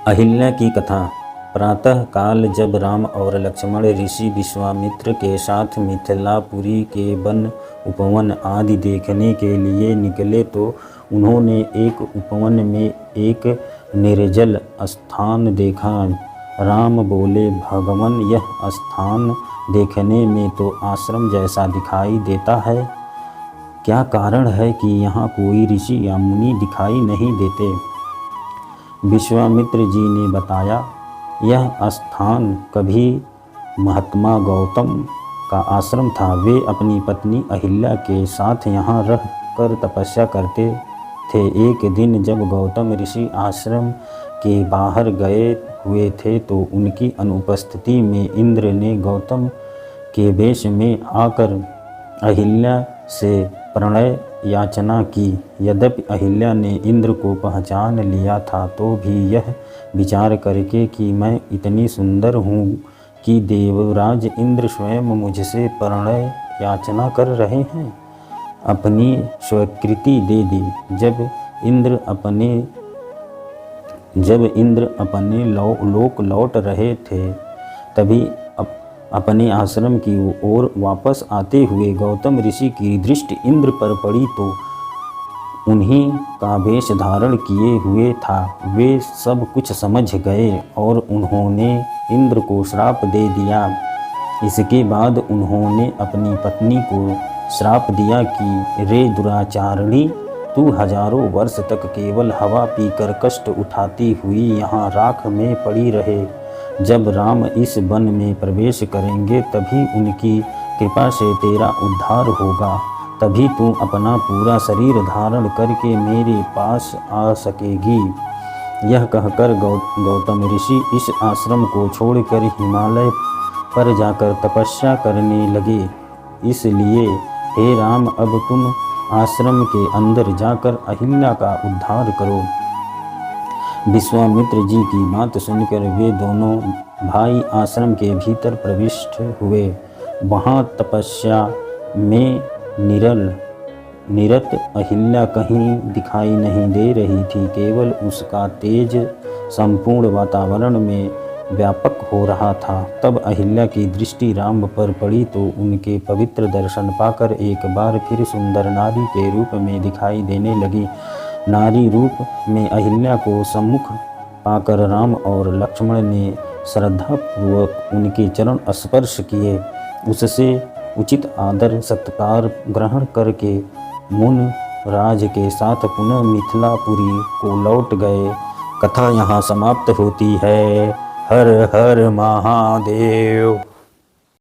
अहिल्या की कथा। प्रातः काल जब राम और लक्ष्मण ऋषि विश्वामित्र के साथ मिथिलापुरी के वन उपवन आदि देखने के लिए निकले तो उन्होंने एक उपवन में एक निर्जल स्थान देखा। राम बोले, भगवन, यह स्थान देखने में तो आश्रम जैसा दिखाई देता है। क्या कारण है कि यहाँ कोई ऋषि या मुनि दिखाई नहीं देते? विश्वामित्र जी ने बताया, यह स्थान कभी महात्मा गौतम का आश्रम था। वे अपनी पत्नी अहिल्या के साथ यहाँ रह कर तपस्या करते थे। एक दिन जब गौतम ऋषि आश्रम के बाहर गए हुए थे तो उनकी अनुपस्थिति में इंद्र ने गौतम के वेश में आकर अहिल्या से प्रणय याचना की। यद्यपि अहिल्या ने इंद्र को पहचान लिया था तो भी यह विचार करके कि मैं इतनी सुंदर हूँ कि देवराज इंद्र स्वयं मुझसे प्रणय याचना कर रहे हैं, अपनी स्वीकृति दे दी। जब इंद्र अपने लोक लौट रहे थे तभी अपने आश्रम की ओर वापस आते हुए गौतम ऋषि की दृष्टि इंद्र पर पड़ी तो उन्हीं का वेश धारण किए हुए था। वे सब कुछ समझ गए और उन्होंने इंद्र को श्राप दे दिया। इसके बाद उन्होंने अपनी पत्नी को श्राप दिया कि रे दुराचारिणी, तू हजारों वर्ष तक केवल हवा पीकर कष्ट उठाती हुई यहाँ राख में पड़ी रहे। जब राम इस वन में प्रवेश करेंगे तभी उनकी कृपा से तेरा उद्धार होगा। तभी तू अपना पूरा शरीर धारण करके मेरे पास आ सकेगी। यह कहकर गौतम ऋषि इस आश्रम को छोड़कर हिमालय पर जाकर तपस्या करने लगे। इसलिए हे राम, अब तुम आश्रम के अंदर जाकर अहिल्या का उद्धार करो। विश्वामित्र जी की बात सुनकर वे दोनों भाई आश्रम के भीतर प्रविष्ट हुए। वहाँ तपस्या में निरत अहिल्या कहीं दिखाई नहीं दे रही थी। केवल उसका तेज संपूर्ण वातावरण में व्यापक हो रहा था। तब अहिल्या की दृष्टि राम पर पड़ी तो उनके पवित्र दर्शन पाकर एक बार फिर सुंदर नारी के रूप में दिखाई देने लगी। नारी रूप में अहिल्या को सम्मुख पाकर राम और लक्ष्मण ने श्रद्धापूर्वक उनके चरण स्पर्श किए। उससे उचित आदर सत्कार ग्रहण करके मुन राज के साथ पुनः मिथिलापुरी को लौट गए। कथा यहाँ समाप्त होती है। हर हर महादेव।